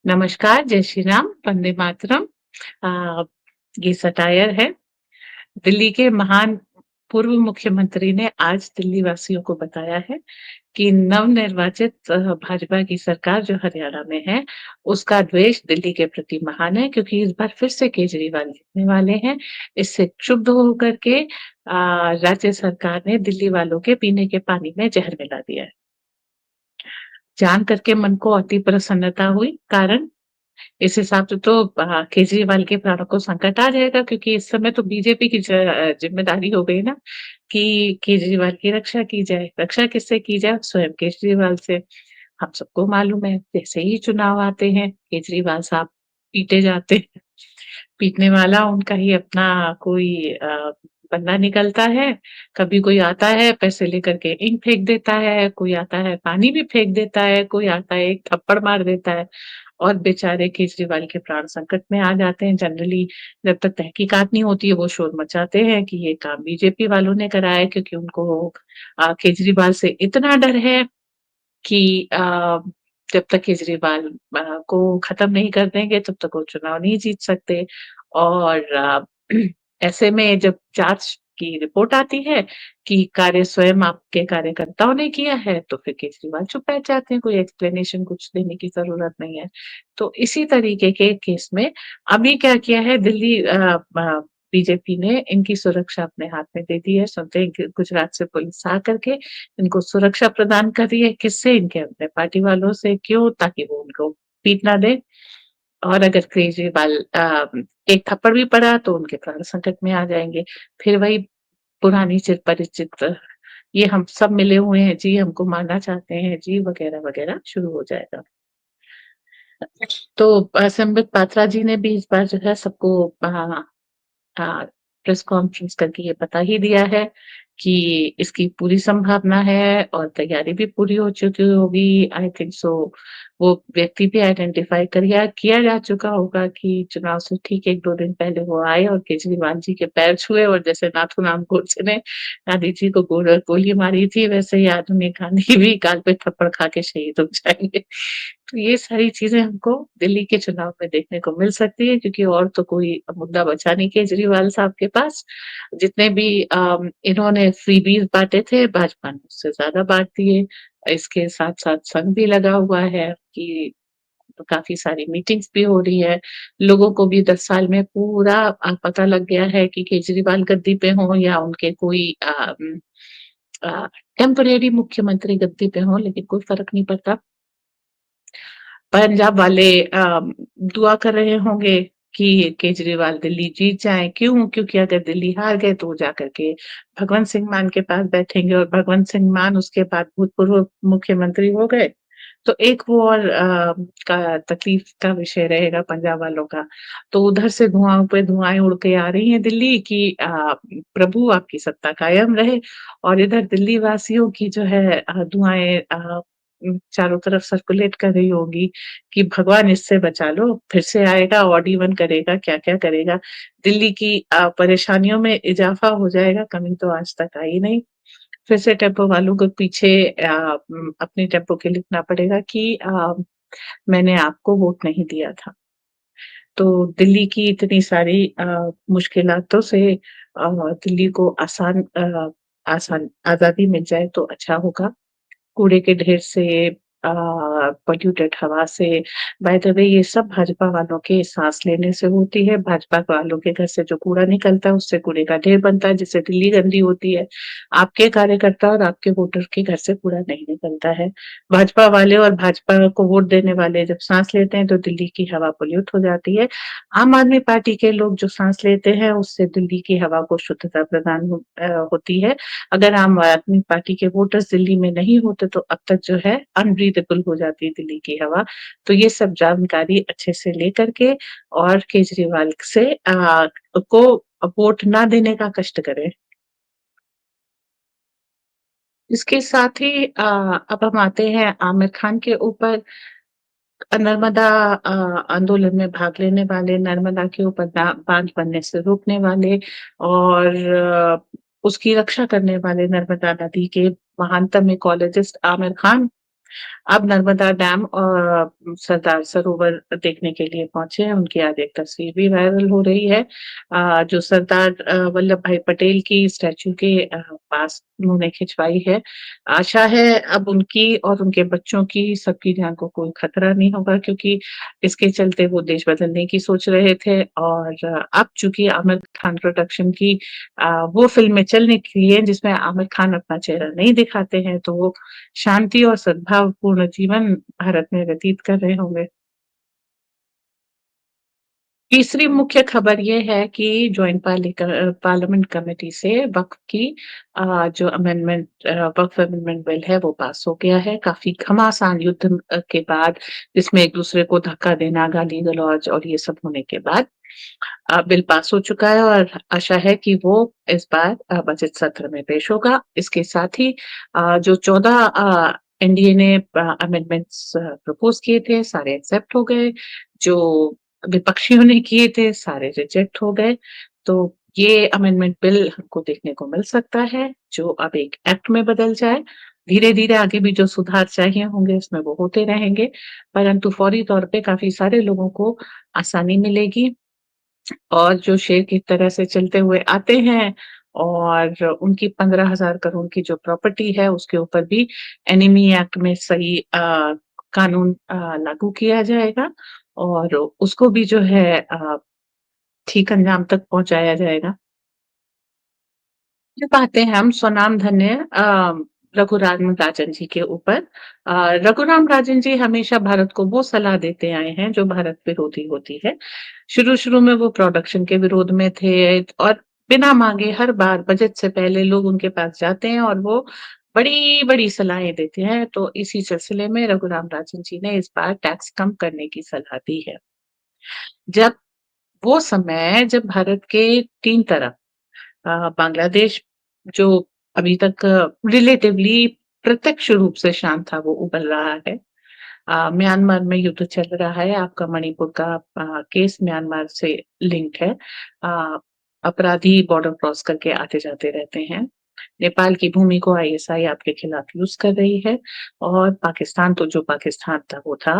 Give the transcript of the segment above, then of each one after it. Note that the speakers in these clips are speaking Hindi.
नमस्कार, जय श्री राम, वंदे मातरम। अ, ये सटायर है। दिल्ली के महान पूर्व मुख्यमंत्री ने आज दिल्ली वासियों को बताया है कि नवनिर्वाचित भाजपा की सरकार जो हरियाणा में है, उसका द्वेष दिल्ली के प्रति महान है क्योंकि इस बार फिर से केजरीवाल जीतने वाले हैं। इससे क्षुब्ध होकर के राज्य सरकार ने दिल्ली वालों के पीने के पानी में जहर मिला दिया है। जान करके मन को अति प्रसन्नता हुई, कारण इस हिसाब से तो केजरीवाल के प्राणों को संकट आ जाएगा क्योंकि इस समय तो बीजेपी की ज़िम्मेदारी हो गई ना कि केजरीवाल की रक्षा की जाए। रक्षा किससे की जाए? स्वयं केजरीवाल से। हम सबको मालूम है, जैसे ही चुनाव आते हैं, केजरीवाल साहब पीटे जाते हैं। पीटने वाला उनका ही अपना कोई बंदा निकलता है। कभी कोई आता है, पैसे लेकर के ईंट फेंक देता है, कोई आता है पानी भी फेंक देता है, कोई आता है एक थप्पड़ मार देता है। और बेचारे केजरीवाल के प्राण संकट में आ जाते हैं। जनरली जब तक तहकीकात नहीं होती है, वो शोर मचाते हैं कि ये काम बीजेपी वालों ने करा है क्योंकि उनको केजरीवाल से इतना डर है कि जब तक केजरीवाल को खत्म नहीं कर देंगे, तब तक वो चुनाव नहीं जीत सकते। और ऐसे में जब जाँच की रिपोर्ट आती है कि कार्य स्वयं आपके कार्यकर्ताओं ने किया है, तो फिर केजरीवाल चुप बैठ जाते हैं, कोई एक्सप्लेनेशन कुछ देने की ज़रूरत नहीं है। तो इसी तरीके के केस में अभी क्या किया है दिल्ली बीजेपी ने इनकी सुरक्षा अपने हाथ में दे दी है। सुनते हैं कि गुजरात से पुलिस आ करके इनको सुरक्षा प्रदान कर रही है। किससे? इनके अपने पार्टी वालों से। क्यों? ताकि वो उनको पीट ना दें। और अगर केजरीवाल एक थप्पड़ भी पड़ा तो उनके प्राण संकट में आ जाएँगे। फिर वही पुरानी चिर परिचित ये हम सब मिले हुए हैं जी, हमको मारना चाहते हैं जी, वगैरह-वगैरह शुरू हो जाएगा। तो संबित पात्रा जी ने भी इस बार जो है सबको हाँ, प्रेस कॉन्फ्रेंस करके ये बता ही दिया है कि इसकी पूरी संभावना है और तैयारी भी पूरी हो चुकी होगी। आई थिंक सो वो व्यक्ति भी आइडेंटिफ़ाई किया जा चुका होगा कि चुनाव से ठीक 1-2 दिन पहले वो आए और केजरीवाल जी के पैर छुए और जैसे नाथूराम गोडसे ने गांधी जी को गोली मारी थी, वैसे ही आधुनिक गांधी भी गाल पे थप्पड़ खा के शहीद हो जाएँगे। तो ये सारी चीज़ें हमको दिल्ली के चुनाव में देखने को मिल सकती है क्योंकि और तो कोई मुद्दा बचा नहीं केजरीवाल साहब के पास। जितने भी इन्होंने फ्रीबीज़ बाँटे थे, भाजपा ने उससे ज़्यादा बाँट दिए। इसके साथ-साथ संघ भी लगा हुआ है कि काफ़ी सारी मीटिंग्स भी हो रही है। लोगों को भी 10 साल में पूरा पता लग गया है कि केजरीवाल गद्दी पे हों या उनके कोई अ, टेम्परेरी मुख्यमंत्री गद्दी पे हों, लेकिन कोई फ़र्क नहीं पड़ता। पंजाब वाले दुआ कर रहे होंगे कि केजरीवाल दिल्ली जीत जाएँ। क्यों? क्योंकि अगर दिल्ली हार गए तो वो जाकर के भगवंत सिंह मान के पास बैठेंगे और भगवंत सिंह मान उसके बाद भूतपूर्व मुख्यमंत्री हो गए, तो एक वो और का तकलीफ का विषय रहेगा पंजाब वालों का। तो उधर से धुआँ पे धुआएँ उड़ के आ रही हैं दिल्ली कि प्रभु आपकी सत्ता कायम रहे और इधर दिल्ली वासियों की जो है दुआएँ चारों तरफ सर्कुलेट कर रही होगी कि भगवान इससे बचा लो, फिर से आएगा, ऑड इवन करेगा, क्या-क्या करेगा। दिल्ली की परेशानियों में इज़ाफ़ा हो जाएगा, कमी तो आज तक आई नहीं। फिर से टेम्पो वालों को पीछे अपने टेम्पो के लिखना पड़ेगा कि मैंने आपको वोट नहीं दिया था। तो दिल्ली की इतनी सारी मुश्किलातों से दिल्ली को आसान आज़ादी मिल जाए तो अच्छा होगा। कूड़े के ढेर से पॉल्यूटेड हवा से बाय द वे ये सब भाजपा वालों के साँस लेने से होती है। भाजपा वालों के घर से जो कूड़ा निकलता है उससे कूड़े का ढेर बनता है जिससे दिल्ली गंदी होती है। आपके कार्यकर्ता और आपके वोटर के घर से कूड़ा नहीं निकलता है। भाजपा वाले और भाजपा को वोट देने वाले जब साँस लेते हैं तो दिल्ली की हवा पॉल्यूट हो जाती है। आम आदमी पार्टी के लोग जो साँस लेते हैं उससे दिल्ली की हवा को शुद्धता प्रदान होती है। अगर आम आदमी पार्टी के वोटर्स दिल्ली में नहीं होते तो अब तक जो है अनब्रीथेबल हो जाती दिल्ली की हवा। तो ये सब जानकारी अच्छे से लेकर के और केजरीवाल से को वोट ना देने का कष्ट करें। इसके साथ ही अब हम आते हैं आमिर खान के ऊपर। नर्मदा आंदोलन में भाग लेने वाले, नर्मदा के ऊपर बाँध बनने से रोकने वाले और उसकी रक्षा करने वाले नर्मदा नदी के महानतम इकोलॉजिस्ट आमिर खान अब नर्मदा डैम और सरदार सरोवर देखने के लिए पहुँचे हैं, उनकी आज एक तस्वीर भी वायरल हो रही है। जो सरदार वल्लभ भाई पटेल की स्टैच्यू के पास उन्होंने खिंचवाई है। आशा है अब उनकी और उनके बच्चों की, सबकी जान को कोई खतरा नहीं होगा, क्योंकि इसके चलते वो देश बदलने की सोच रहे थे, और अब चूँकि आमिर खान प्रोडक्शन की वो फ़िल्में चल निकली हैं जिसमें आमिर खान अपना चेहरा नहीं दिखाते हैं, तो वो शांति और सद्भावपूर्ण जीवन भारत में व्यतीत कर रहे होंगे। तीसरी मुख्य खबर ये है कि जॉइंट पार्लियामेंट कमेटी से वक़्फ़ की जो वक़्फ़ अमेंडमेंट बिल है वो पास हो गया है। काफ़ी घमासान युद्ध के बाद, जिसमें एक-दूसरे को धक्का देना, गाली-गलौज और ये सब होने के बाद बिल पास हो चुका है, और आशा है कि वो इस बार बजट सत्र में पेश होगा। इसके साथ ही जो 14 एनडीए ने अमेंडमेंट्स प्रपोज़ किए थे, सारे एक्सेप्ट हो गए। जो विपक्षियों ने किए थे, सारे रिजेक्ट हो गए। तो ये अमेंडमेंट बिल हमको देखने को मिल सकता है, जो अब एक एक्ट में बदल जाए। धीरे-धीरे आगे भी जो सुधार चाहिए होंगे, उसमें वो होते रहेंगे, परंतु फौरी तौर पे काफ़ी सारे लोगों को आसानी मिलेगी। और जो शेर की तरह से चलते हुए आते हैं, और उनकी 15,000 करोड़ की जो प्रॉपर्टी है, उसके ऊपर भी एनिमी एक्ट में सही कानून लागू किया जाएगा, और उसको भी जो है ठीक अंजाम तक पहुँचाया जाएगा। ये बातें हैं हम स्वनामधन्य रघुराम राजन जी के ऊपर। रघुराम राजन जी हमेशा भारत को वो सलाह देते आए हैं जो भारत विरोधी होती है। शुरू-शुरू में वो प्रोडक्शन के विरोध में थे, और बिना माँगे हर बार बजट से पहले लोग उनके पास जाते हैं और वो बड़ी-बड़ी सलाहें देते हैं। तो इसी सिलसिले में रघुराम राजन जी ने इस बार टैक्स कम करने की सलाह दी है। जब वो समय जब भारत के 3 तरफ बांग्लादेश, जो अभी तक रिलेटिवली प्रत्यक्ष रूप से शांत था, वो उबल रहा है। म्यांमार में युद्ध चल रहा है, आपका मणिपुर का केस म्यांमार से लिंक्ड है। अ, अपराधी बॉर्डर क्रॉस करके आते-जाते रहते हैं। नेपाल की भूमि को आईएसआई आपके खिलाफ यूज़ कर रही है, और पाकिस्तान तो जो पाकिस्तान था वो था।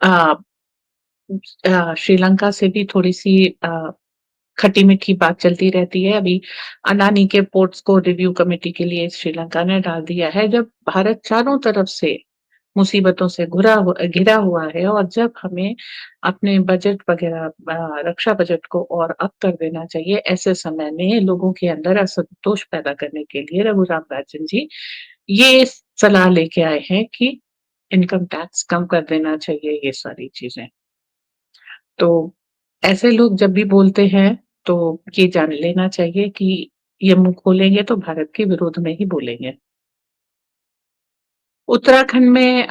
अ श्रीलंका से भी थोड़ी-सी खट्टी-मीठी बात चलती रहती है। अभी अडानी के पोर्ट्स को रिव्यू कमेटी के लिए श्रीलंका ने डाल दिया है। जब भारत चारों तरफ से मुसीबतों से घिरा हुआ है, और जब हमें अपने बजट वगैरह रक्षा बजट को और अप कर देना चाहिए, ऐसे समय में लोगों के अंदर असंतोष पैदा करने के लिए रघुराम राजन जी ये सलाह लेके आए हैं कि इनकम टैक्स कम कर देना चाहिए, ये सारी चीज़ें। तो ऐसे लोग जब भी बोलते हैं, तो ये जान लेना चाहिए कि ये मुँह खोलेंगे तो भारत के विरोध में ही बोलेंगे। उत्तराखंड में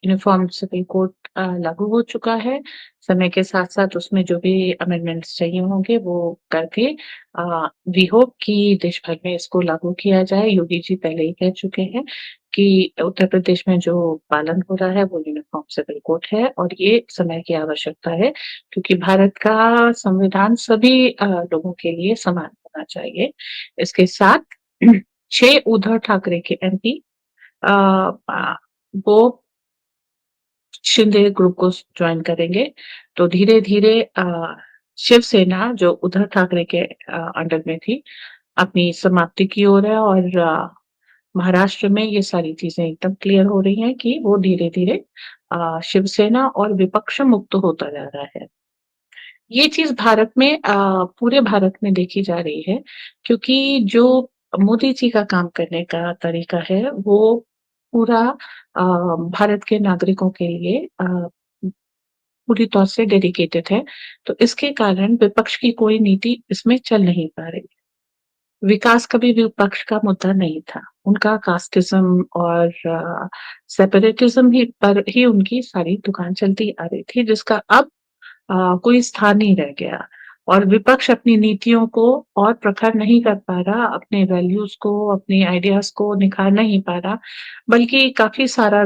यूनिफ़ॉर्म सिविल कोड लागू हो चुका है। समय के साथ-साथ उसमें जो भी अमेंडमेंट्स चाहिए होंगे वो करके वी होप कि देश भर में इसको लागू किया जाए। योगी जी पहले ही कह चुके हैं कि उत्तर प्रदेश में जो पालन हो रहा है वो यूनिफ़ॉर्म सिविल कोड है, और ये समय की आवश्यकता है, क्योंकि भारत का संविधान सभी लोगों के लिए समान होना चाहिए। इसके साथ 6 उद्धव ठाकरे के एमपी अ, अ, वो शिंदे ग्रुप को जॉइन करेंगे। तो धीरे-धीरे शिवसेना जो उद्धव ठाकरे के अंडर में थी, अपनी समाप्ति की ओर है, और महाराष्ट्र में ये सारी चीज़ें एकदम क्लियर हो रही हैं कि वो धीरे-धीरे शिवसेना और विपक्ष मुक्त होता जा रहा है। ये चीज़ भारत में पूरे भारत में देखी जा रही है, क्योंकि जो मोदी जी का काम करने का तरीका है, वो पूरा भारत के नागरिकों के लिए पूरी तौर से डेडिकेटेड है। तो इसके कारण विपक्ष की कोई नीति इसमें चल नहीं पा रही। विकास कभी विपक्ष का मुद्दा नहीं था। उनका कास्टिज़्म और सेपरेटिज़्म ही पर ही उनकी सारी दुकान चलती आ रही थी, जिसका अब कोई स्थान नहीं रह गया। और विपक्ष अपनी नीतियों को और प्रखर नहीं कर पा रहा, अपने वैल्यूज़ को, अपने आइडियाज़ को निखार नहीं पा रहा, बल्कि काफ़ी सारा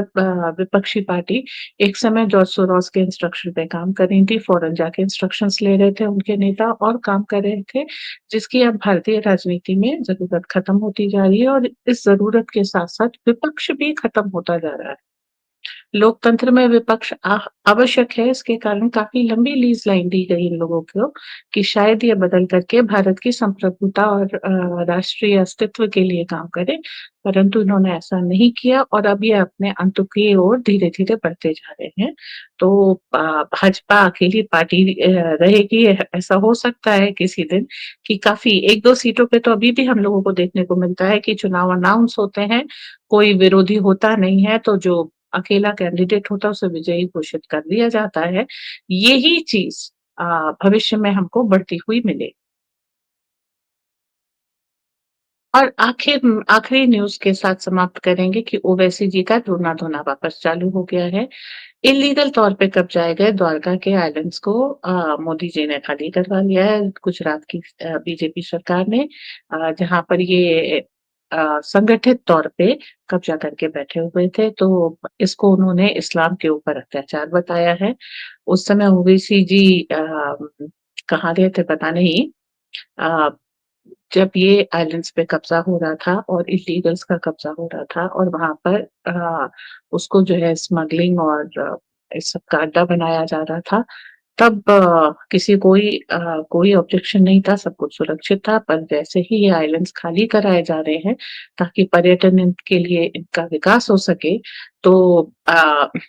विपक्षी पार्टी एक समय जॉर्ज सोरोस के इंस्ट्रक्शन पे काम कर रही थी, फ़ौरन जाके इंस्ट्रक्शंस ले रहे थे उनके नेता और काम कर रहे थे, जिसकी अब भारतीय राजनीति में ज़रूरत खत्म होती जा रही है और इस ज़रूरत के साथ-साथ विपक्ष भी खत्म होता जा रहा है। लोकतंत्र में विपक्ष आवश्यक है, इसके कारण काफ़ी लंबी लीज़ लाइन दी गई इन लोगों को कि शायद ये बदल करके भारत की संप्रभुता और राष्ट्रीय अस्तित्व के लिए काम करें, परंतु इन्होंने ऐसा नहीं किया और अब ये अपने अंत की ओर धीरे-धीरे बढ़ते जा रहे हैं। तो भाजपा अकेली पार्टी रहेगी, ऐसा हो सकता है किसी दिन कि काफ़ी 1-2 सीटों पे तो अभी भी हम लोगों को देखने को मिलता है कि चुनाव अनाउंस होते हैं, कोई विरोधी होता नहीं है, तो जो अकेला कैंडिडेट होता है उसे विजयी घोषित कर दिया जाता है। यही चीज़ अ, भविष्य में हमको बढ़ती हुई मिले। और आखिरी न्यूज़ के साथ समाप्त करेंगे कि ओवैसी जी का ढूँढना-धोना वापस चालू हो गया है। इल्लीगल तौर पे कब्जाए गए द्वारका के आइलैंड्स को मोदी जी ने खाली करवा लिया है, गुजरात की बीजेपी सरकार ने जहाँ पर ये संगठित तौर पे कब्जा करके बैठे हुए थे, तो इसको उन्होंने इस्लाम के ऊपर अत्याचार बताया है। उस समय ओवैसी जी कहाँ गए थे पता नहीं। अ, जब ये आइलैंड्स पे कब्ज़ा हो रहा था और इल्लीगल्स का कब्ज़ा हो रहा था और वहाँ पर उसको जो है स्मगलिंग और इस सब का अड्डा बनाया जा रहा था, तब किसी कोई ऑब्जेक्शन नहीं था, सब कुछ सुरक्षित था, पर जैसे ही ये आइलैंड्स खाली कराए जा रहे हैं, ताकि पर्यटन के लिए इनका विकास हो सके, तो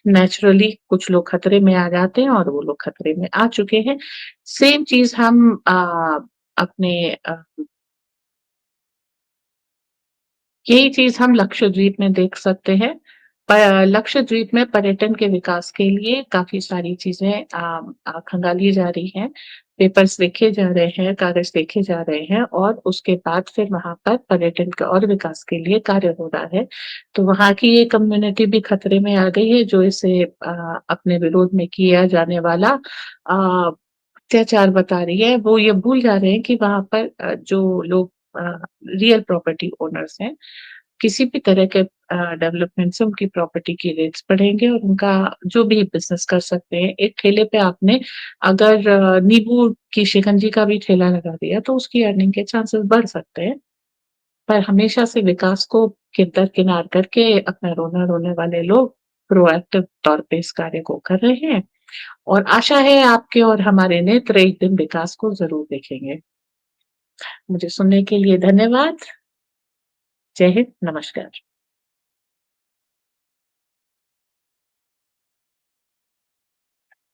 नेचुरली कुछ लोग खतरे में आ जाते हैं और वो लोग खतरे में आ चुके हैं। सेम चीज़ हम अपने यही चीज़ हम लक्षद्वीप में देख सकते हैं। लक्षद्वीप में पर्यटन के विकास के लिए काफ़ी सारी चीज़ें खंगाली जा रही हैं। पेपर्स देखे जा रहे हैं, कागज़ देखे जा रहे हैं और उसके बाद फिर वहाँ पर पर्यटन का और विकास के लिए कार्य हो रहा है। तो वहाँ की ये कम्युनिटी भी खतरे में आ गई है जो इसे अपने विरोध में किया जाने वाला अत्याचार बता रही है। वो ये भूल जा रहे हैं कि वहाँ पर जो लोग रियल प्रॉपर्टी ओनर्स हैं, किसी भी तरह के डेवलपमेंट से उनकी प्रॉपर्टी की रेट्स बढ़ेंगे और उनका जो भी बिज़नेस कर सकते हैं। एक ठेले पे आपने अगर नींबू की शिकंजी का भी ठेला लगा दिया, तो उसकी अर्निंग के चांसेस बढ़ सकते हैं। पर हमेशा से विकास को किरदरकिनार करके अपना रोना रोने वाले लोग प्रोएक्टिव तौर पे इस कार्य को कर रहे हैं और आशा है आपके और हमारे नेत्र एक दिन विकास को ज़रूर देखेंगे। मुझे सुनने के लिए धन्यवाद। जय हिंद, नमस्कार।